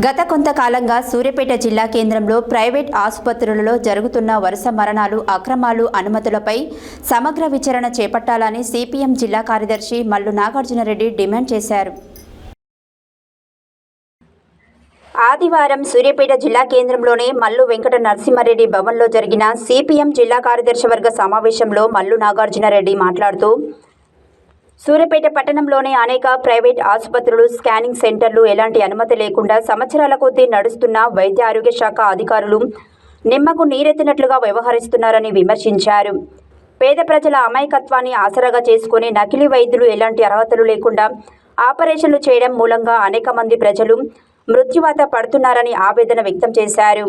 గత కొంతకాలంగా సూర్యాపేట జిల్లా కేంద్రంలో ప్రైవేట్ ఆసుపత్రులలో జరుగుతున్న వరుస మరణాలు, అక్రమాలు, అనుమతులపై సమగ్ర విచారణ చేపట్టాలని సిపిఎం జిల్లా కార్యదర్శి మల్లు నాగార్జునరెడ్డి డిమాండ్ చేశారు. ఆదివారం సూర్యాపేట జిల్లా కేంద్రంలోని మల్లు వెంకట నరసింహారెడ్డి భవన్లో జరిగిన సిపిఎం జిల్లా కార్యదర్శి వర్గ సమావేశంలో మల్లు నాగార్జునరెడ్డి మాట్లాడుతూ సూర్యాపేట పట్టణంలోని అనేక ప్రైవేట్ ఆసుపత్రులు, స్కానింగ్ సెంటర్లు ఎలాంటి అనుమతి లేకుండా సంవత్సరాల కొద్దీ నడుస్తున్న వైద్య ఆరోగ్య శాఖ అధికారులు నిమ్మకు నీరెత్తినట్లుగా వ్యవహరిస్తున్నారని విమర్శించారు. పేద ప్రజల అమాయకత్వాన్ని ఆసరాగా చేసుకుని నకిలీ వైద్యులు ఎలాంటి అర్హతలు లేకుండా ఆపరేషన్లు చేయడం మూలంగా అనేక మంది ప్రజలు మృత్యువాత పడుతున్నారని ఆవేదన వ్యక్తం చేశారు.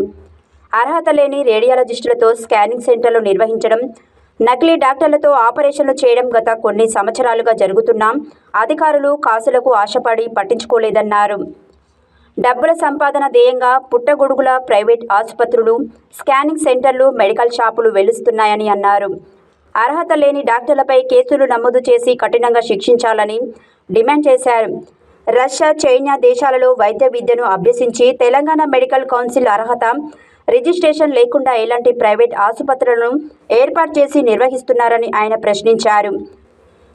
అర్హత లేని రేడియాలజిస్టులతో స్కానింగ్ సెంటర్లు నిర్వహించడం, నకిలీ డాక్టర్లతో ఆపరేషన్లు చేయడం గత కొన్ని సంవత్సరాలుగా జరుగుతున్నా అధికారులు కాసులకు ఆశపడి పట్టించుకోలేదన్నారు. డబ్బుల సంపాదన ధ్యేయంగా పుట్టగొడుగుల ప్రైవేట్ ఆసుపత్రులు, స్కానింగ్ సెంటర్లు, మెడికల్ షాపులు వెలుస్తున్నాయని అన్నారు. అర్హత లేని డాక్టర్లపై కేసులు నమోదు చేసి కఠినంగా శిక్షించాలని డిమాండ్ చేశారు. రష్యా, చైనా దేశాలలో వైద్య విద్యను అభ్యసించి తెలంగాణ మెడికల్ కౌన్సిల్ అర్హత, రిజిస్ట్రేషన్ లేకుండా ఎలాంటి ప్రైవేట్ ఆసుపత్రులను ఏర్పాటు చేసి నిర్వహిస్తున్నారని ఆయన ప్రశ్నించారు.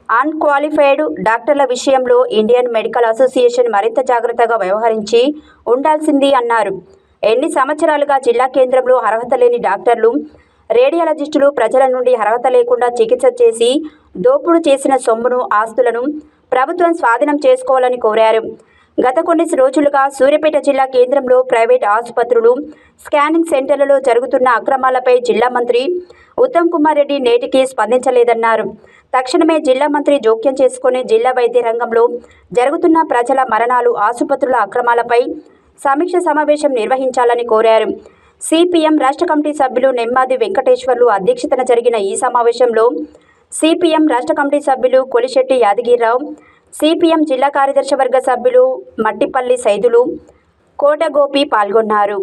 అన్క్వాలిఫైడ్ డాక్టర్ల విషయంలో ఇండియన్ మెడికల్ అసోసియేషన్ మరింత జాగ్రత్తగా వ్యవహరించి ఉండాల్సింది అన్నారు. ఎన్ని సంవత్సరాలుగా జిల్లా కేంద్రంలో అర్హత లేని డాక్టర్లు, రేడియాలజిస్టులు ప్రజల నుండి అర్హత లేకుండా చికిత్స చేసి దోపుడు చేసిన సొమ్మును, ఆస్తులను ప్రభుత్వం స్వాధీనం చేసుకోవాలని కోరారు. గత కొన్ని రోజులుగా సూర్యాపేట జిల్లా కేంద్రంలో ప్రైవేట్ ఆసుపత్రులు, స్కానింగ్ సెంటర్లలో జరుగుతున్న అక్రమాలపై జిల్లా మంత్రి ఉత్తమ్ కుమార్ రెడ్డి నేటికి స్పందించలేదన్నారు. తక్షణమే జిల్లా మంత్రి జోక్యం చేసుకుని జిల్లా వైద్య రంగంలో జరుగుతున్న ప్రజల మరణాలు, ఆసుపత్రుల అక్రమాలపై సమీక్ష సమావేశం నిర్వహించాలని కోరారు. సిపిఎం రాష్ట్ర కమిటీ సభ్యులు నెమ్మాది వెంకటేశ్వర్లు అధ్యక్షతన జరిగిన ఈ సమావేశంలో సిపిఎం రాష్ట్ర కమిటీ సభ్యులు కొలిశెట్టి యాదగిరిరావు, సిపిఎం జిల్లా కార్యదర్శి వర్గ సభ్యులు మట్టిపల్లి సైదులు, కోట గోపి పాల్గొన్నారు.